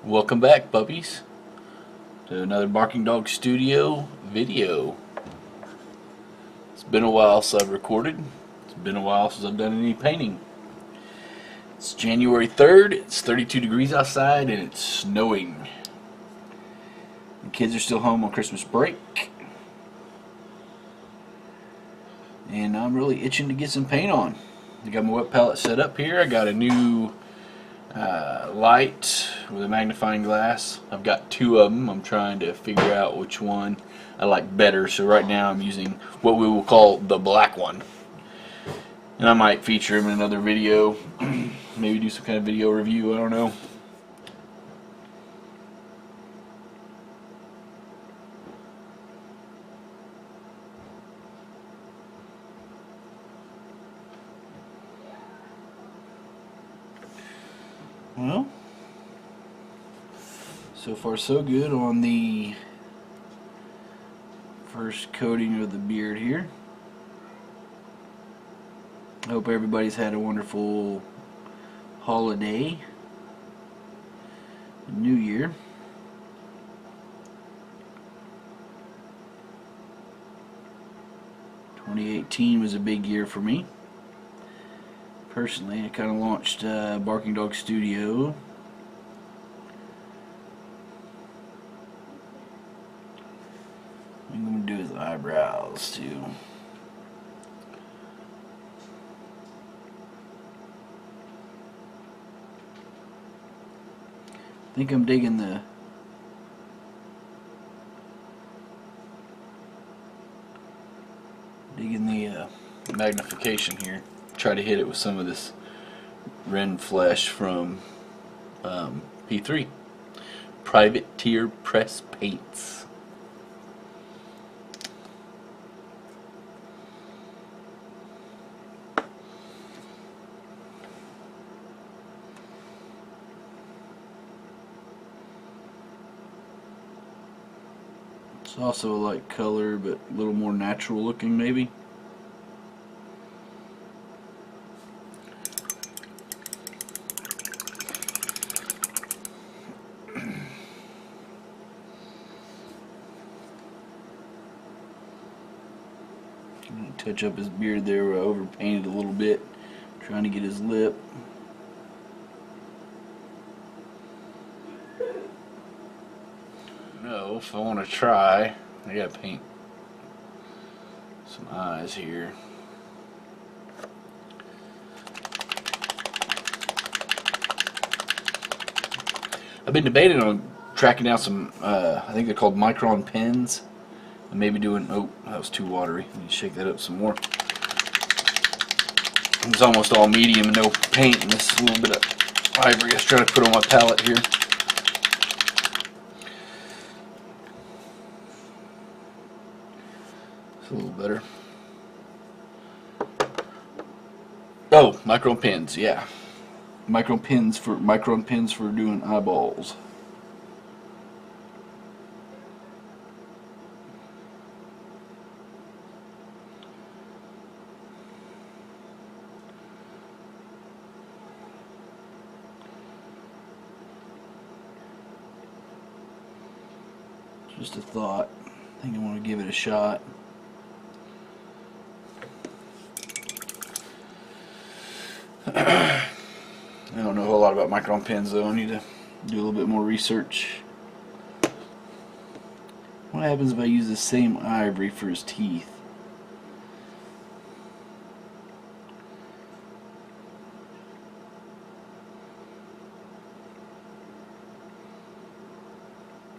Welcome back, puppies, to another Barking Dog Studio video. It's been a while since I've recorded. It's been a while since I've done any painting. It's January 3rd, it's 32 degrees outside, and it's snowing. The kids are still home on Christmas break. And I'm really itching to get some paint on. I got my wet palette set up here. I got a new light with a magnifying glass. I've got two of them. I'm trying to figure out which one I like better. So right now I'm using what we will call the black one. And I might feature him in another video. Maybe do some kind of video review. I don't know. Well, so far so good on the first coating of the beard here. I hope everybody's had a wonderful holiday, New Year. '18 was a big year for me. Personally, I kind of launched Barking Dog Studio. I'm going to do his eyebrows too. I think I'm digging the magnification here. Try to hit it with some of this Ren flesh from P3 Private Tier Press Paints. It's also a light color, but a little more natural looking maybe. Touch up his beard there where I overpainted a little bit, trying to get his lip. No, if I want to try, I gotta paint some eyes here. I've been debating on tracking down some, I think they're called micron pens. And maybe doing, oh, that was too watery. Let me shake that up some more. It's almost all medium and no paint, and this little bit of ivory I was trying to put on my palette here. It's a little better. Oh, micron pens, yeah. Micron pens for doing eyeballs. Just a thought. I think I want to give it a shot. I don't know a whole lot about micron pens though. I need to do a little bit more research. What happens if I use the same ivory for his teeth?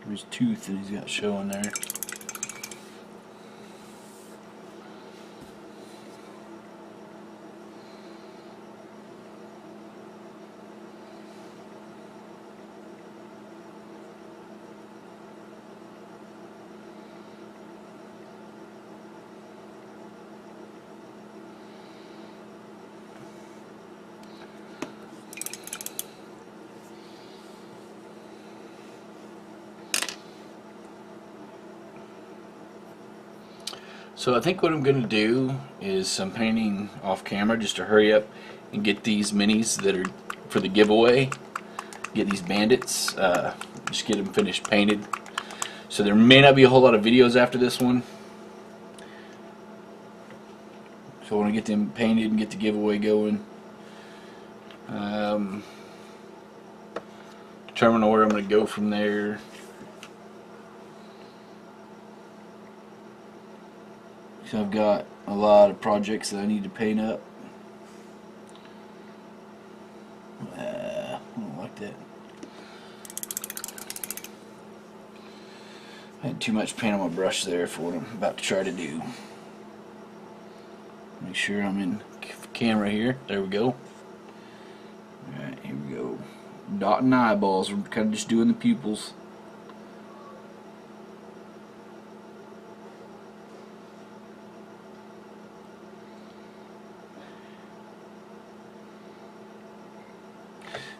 His tooth that he's got showing there. So I think what I'm going to do is some painting off camera just to hurry up and get these minis that are for the giveaway get these Bandits, just get them finished painted. So there may not be a whole lot of videos after this one. So I want to get them painted and get the giveaway going. Determine where I'm going to go from there. So I've got a lot of projects that I need to paint up. I don't like that. I had too much paint on my brush there for what I'm about to try to do. Make sure I'm in camera here. There we go. Alright, here we go. Dotting eyeballs. We're kind of just doing the pupils.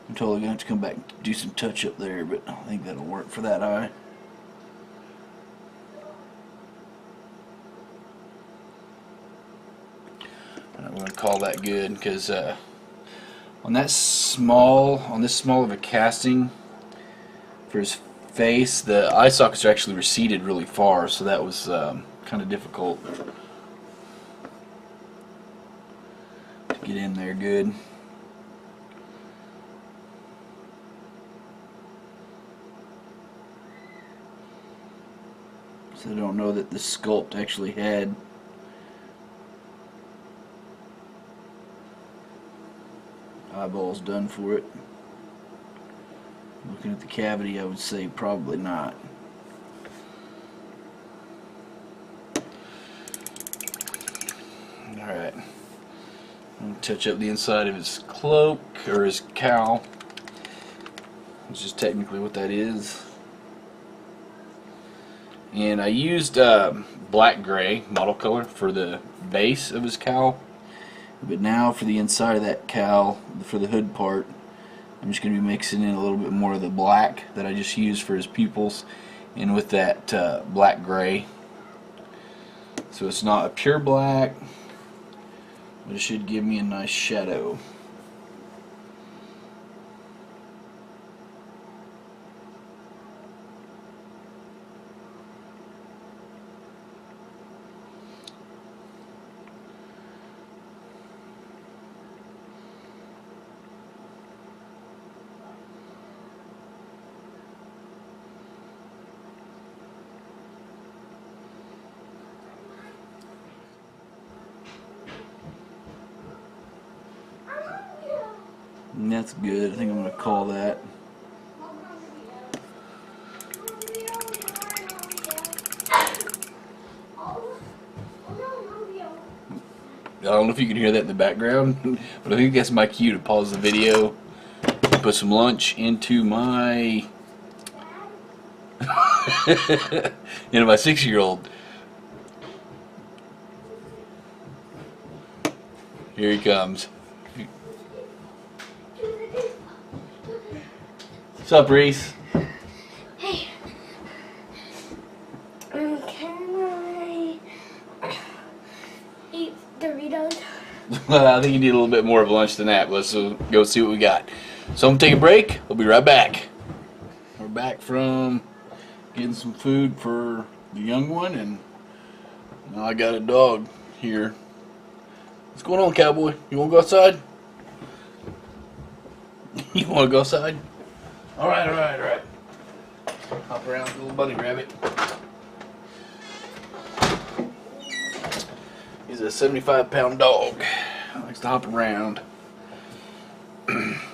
I'm totally going to have to come back and do some touch up there, but I think that'll work for that eye. I'm going to call that good because on this small of a casting for his face, the eye sockets are actually receded really far, so that was kind of difficult to get in there good. So I don't know that the sculpt actually had eyeballs done for it. Looking at the cavity, I would say probably not. Alright. I'm going to touch up the inside of his cloak, or his cowl, which is technically what that is. And I used black gray model color for the base of his cowl. But now for the inside of that cowl, for the hood part, I'm just going to be mixing in a little bit more of the black that I just used for his pupils, and with that black gray. So it's not a pure black, but it should give me a nice shadow. And that's good. I think I'm going to call that. I don't know if you can hear that in the background, but I think that's my cue to pause the video, put some lunch into my into my 6-year-old. Here he comes. What's up, Reese? Hey. Can I eat Doritos? Well, I think you need a little bit more of lunch than that. Let's go see what we got. So I'm gonna take a break. We'll be right back. We're back from getting some food for the young one, and now I got a dog here. What's going on, cowboy? You wanna go outside? You wanna go outside? Alright. Hop around with the little bunny rabbit. He's a 75-pound dog. Likes to hop around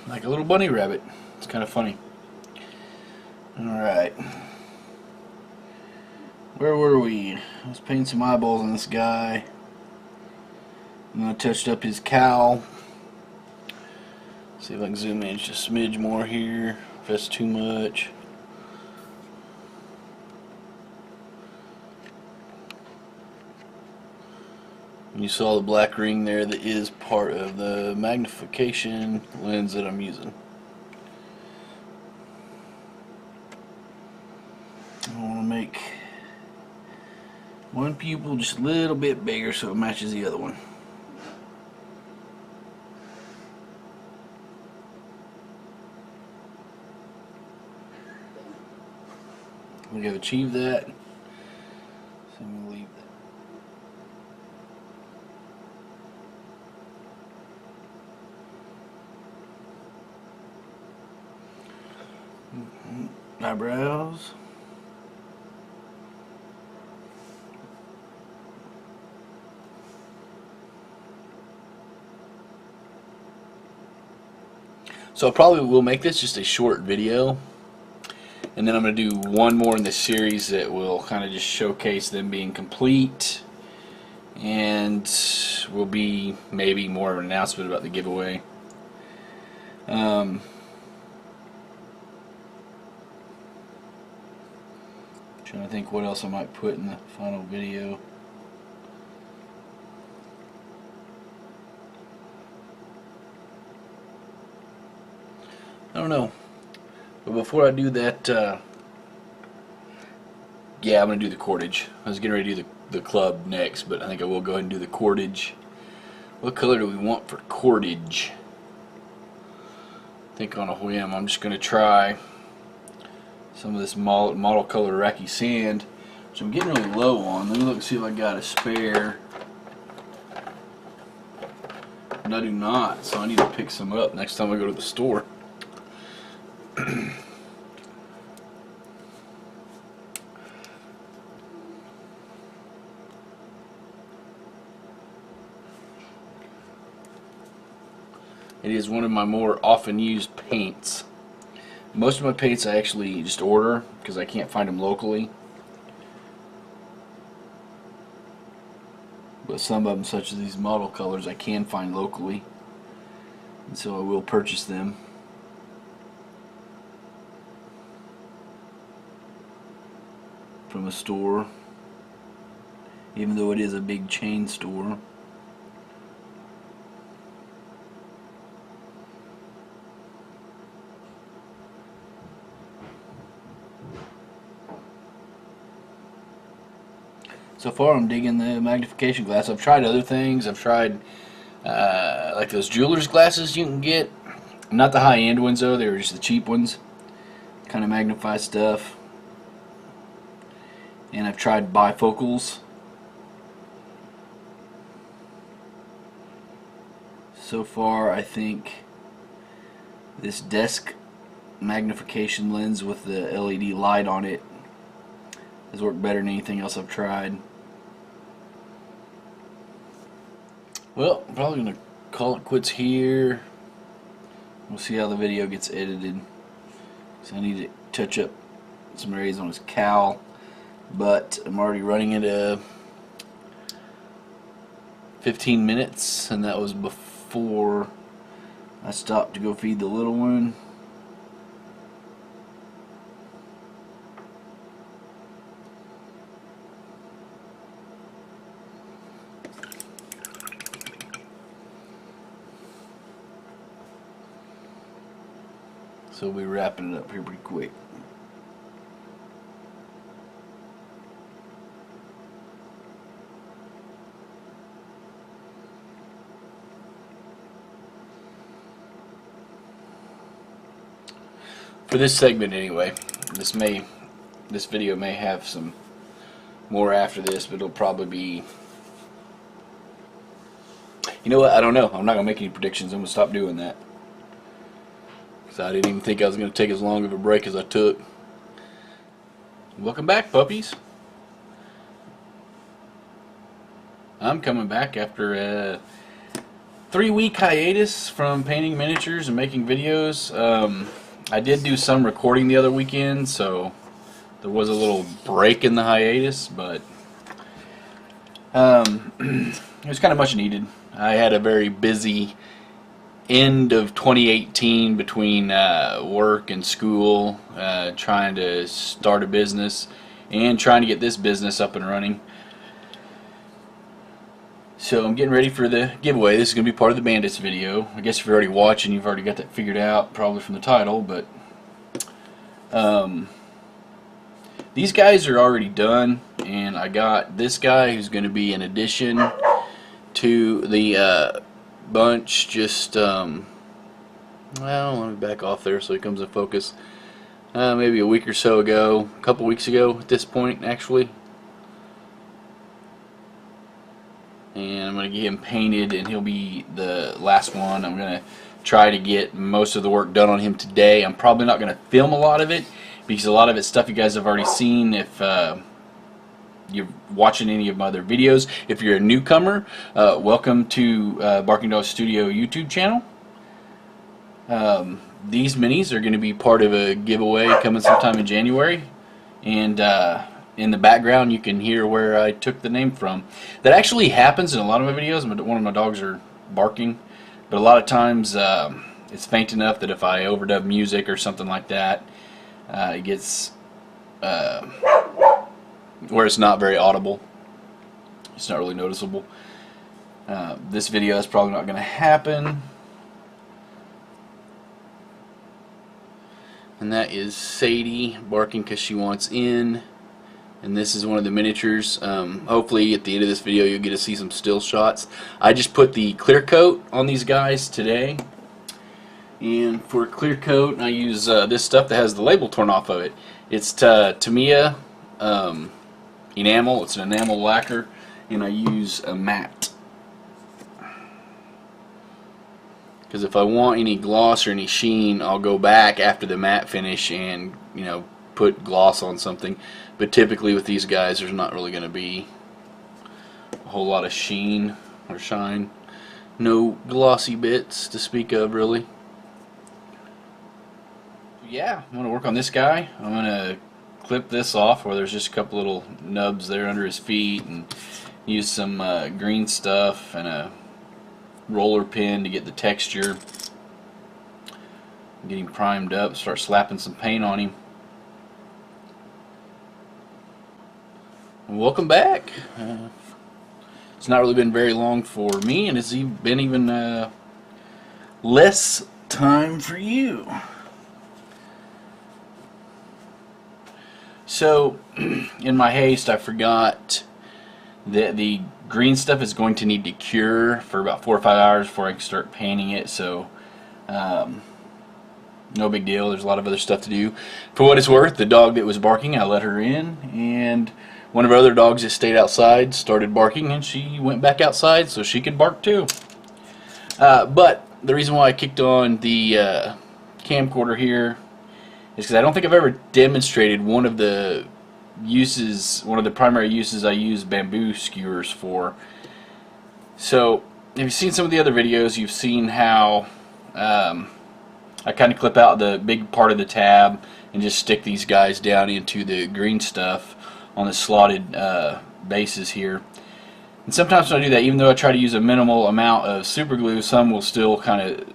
like a little bunny rabbit. It's kind of funny. Alright. Where were we? I was painting some eyeballs on this guy. And I touched up his cowl. See if I can zoom in just a smidge more here, if that's too much. And you saw the black ring there that is part of the magnification lens that I'm using. I want to make one pupil just a little bit bigger so it matches the other one. We have achieved that. So I'm going to leave that. Eyebrows. So I probably will make this just a short video, and then I'm going to do one more in this series that will kind of just showcase them being complete, and will be maybe more of an announcement about the giveaway. Trying to think what else I might put in the final video. I don't know. But before I do that, yeah, I'm going to do the cordage. I was getting ready to do the club next, but I think I will go ahead and do the cordage. What color do we want for cordage? I think on a whim, I'm just going to try some of this model color Iraqi sand, which I'm getting really low on. Let me look and see if I got a spare. And I do not, so I need to pick some up next time I go to the store. It is one of my more often used paints. Most of my paints I actually just order because I can't find them locally. But some of them, such as these model colors, I can find locally. And so I will purchase them. From a store, even though it is a big chain store. So far I'm digging the magnification glass. I've tried other things. I've tried like those jeweler's glasses you can get. Not the high-end ones though, they were just the cheap ones. Kind of magnify stuff. And I've tried bifocals. So far I think this desk magnification lens with the LED light on it has worked better than anything else I've tried. Well, I'm probably going to call it quits here. We'll see how the video gets edited. So I need to touch up some areas on his cowl. But I'm already running at 15 minutes, and that was before I stopped to go feed the little one. So we'll be wrapping it up here pretty quick. For this segment anyway, this video may have some more after this, but it'll probably be, you know what, I don't know. I'm not going to make any predictions. I'm going to stop doing that. Because I didn't even think I was going to take as long of a break as I took. Welcome back, puppies. I'm coming back after a 3-week hiatus from painting miniatures and making videos. I did do some recording the other weekend, so there was a little break in the hiatus, but it was kind of much needed. I had a very busy end of 2018 between work and school, trying to start a business and trying to get this business up and running. So I'm getting ready for the giveaway. This is going to be part of the Bandits video. I guess if you're already watching, you've already got that figured out, probably from the title, but these guys are already done, and I got this guy who's going to be an addition to the bunch. Just well, let me back off there so he comes in focus. maybe a week or so ago, a couple weeks ago at this point actually. And I'm going to get him painted, and he'll be the last one. I'm going to try to get most of the work done on him today. I'm probably not going to film a lot of it because a lot of it's stuff you guys have already seen if you're watching any of my other videos. If you're a newcomer, welcome to Barking Dog Studio YouTube channel. These minis are going to be part of a giveaway coming sometime in January, and in the background you can hear where I took the name from. That actually happens in a lot of my videos. One of my dogs are barking, but a lot of times it's faint enough that if I overdub music or something like that, it gets where it's not very audible. It's not really noticeable. This video that's probably not going to happen. And that is Sadie barking because she wants in. And this is one of the miniatures. Hopefully at the end of this video you'll get to see some still shots. I just put the clear coat on these guys today. And for clear coat I use this stuff that has the label torn off of it. It's Tamiya enamel. It's an enamel lacquer, and I use a matte. Because if I want any gloss or any sheen, I'll go back after the matte finish and, you know, put gloss on something. But typically with these guys there's not really going to be a whole lot of sheen or shine. No glossy bits to speak of, really. Yeah, I'm going to work on this guy. I'm going to clip this off where there's just a couple little nubs there under his feet, and use some green stuff and a roller pin to get the texture. Get him primed up, start slapping some paint on him. Welcome back. It's not really been very long for me, and it's been even less time for you. So, in my haste, I forgot that the green stuff is going to need to cure for about 4 or 5 hours before I can start painting it. So, no big deal. There's a lot of other stuff to do. For what it's worth, the dog that was barking, I let her in, and one of our other dogs that stayed outside started barking, and she went back outside so she could bark too. But the reason why I kicked on the camcorder here is because I don't think I've ever demonstrated one of the primary uses I use bamboo skewers for. So, if you've seen some of the other videos, you've seen how I kind of clip out the big part of the tab and just stick these guys down into the green stuff on the slotted bases here. And sometimes when I do that, even though I try to use a minimal amount of super glue, some will still kind of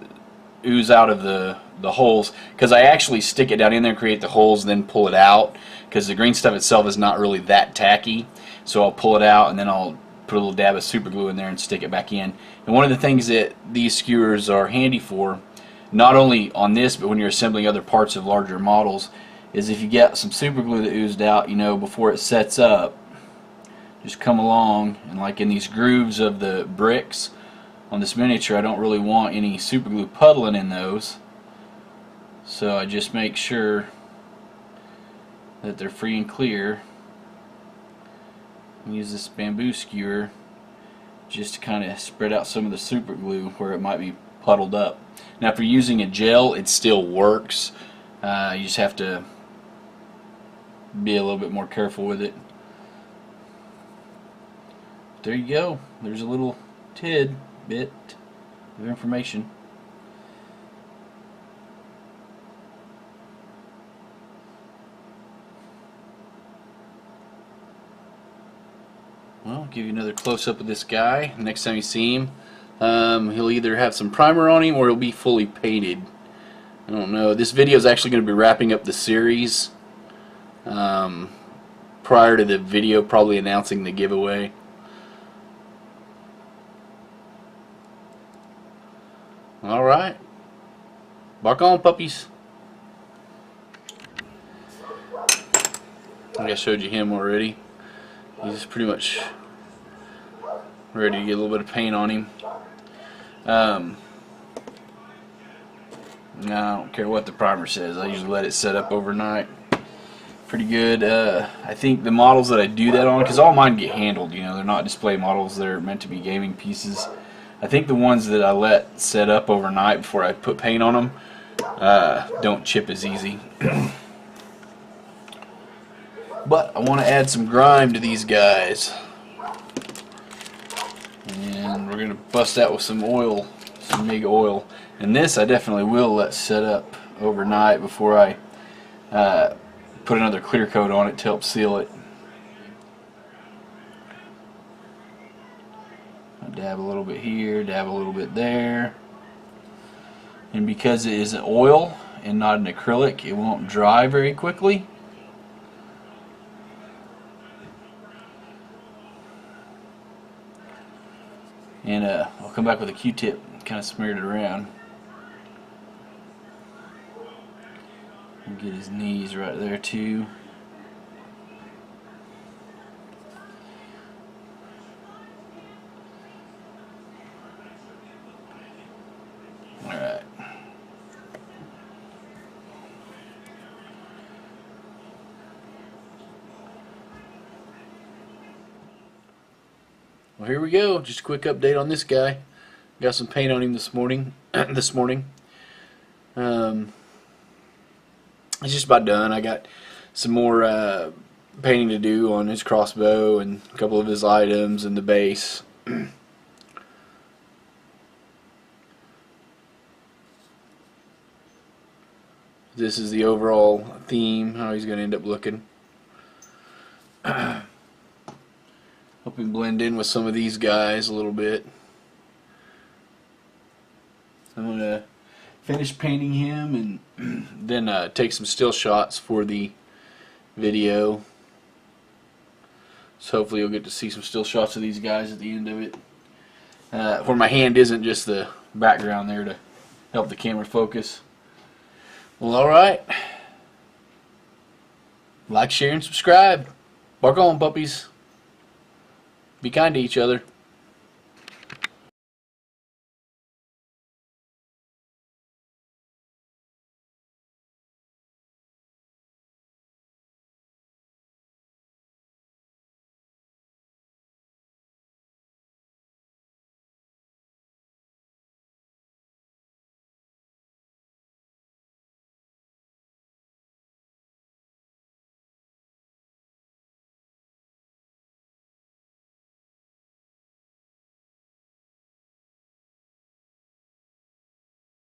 ooze out of the holes, because I actually stick it down in there and create the holes and then pull it out, because the green stuff itself is not really that tacky. So I'll pull it out and then I'll put a little dab of super glue in there and stick it back in. And one of the things that these skewers are handy for, not only on this but when you're assembling other parts of larger models, is if you get some super glue that oozed out, you know, before it sets up, just come along and, like in these grooves of the bricks on this miniature, I don't really want any super glue puddling in those. So I just make sure that they're free and clear. And use this bamboo skewer just to kind of spread out some of the super glue where it might be puddled up. Now if you're using a gel, it still works. You just have to be a little bit more careful with it. There you go. There's a little tidbit of information. Well, I'll give you another close-up of this guy. Next time you see him, he'll either have some primer on him or he'll be fully painted. I don't know. This video is actually going to be wrapping up the series prior to the video probably announcing the giveaway. Alright. Bark on, puppies. I think I showed you him already. He's pretty much ready to get a little bit of paint on him. No, I don't care what the primer says. I usually let it set up overnight. Pretty good. I think the models that I do that on, because all mine get handled, you know, they're not display models, they're meant to be gaming pieces. I think the ones that I let set up overnight before I put paint on them don't chip as easy. But I want to add some grime to these guys. And we're going to bust out with some oil, some MIG oil. And this I definitely will let set up overnight before I put another clear coat on it to help seal it. I'll dab a little bit here, dab a little bit there. And because it is an oil and not an acrylic, it won't dry very quickly. And I'll come back with a Q-tip, kind of smear it around. And get his knees right there too. Alright. Well, here we go. Just a quick update on this guy. Got some paint on him this morning. It's just about done. I got some more painting to do on his crossbow and a couple of his items and the base. This is the overall theme, how he's going to end up looking. Hope he blend in with some of these guys a little bit. I'm going to finish painting him and then take some still shots for the video. So hopefully you'll get to see some still shots of these guys at the end of it. Where my hand isn't just the background there to help the camera focus. Well, alright. Like, share, and subscribe. Bark on, puppies. Be kind to each other.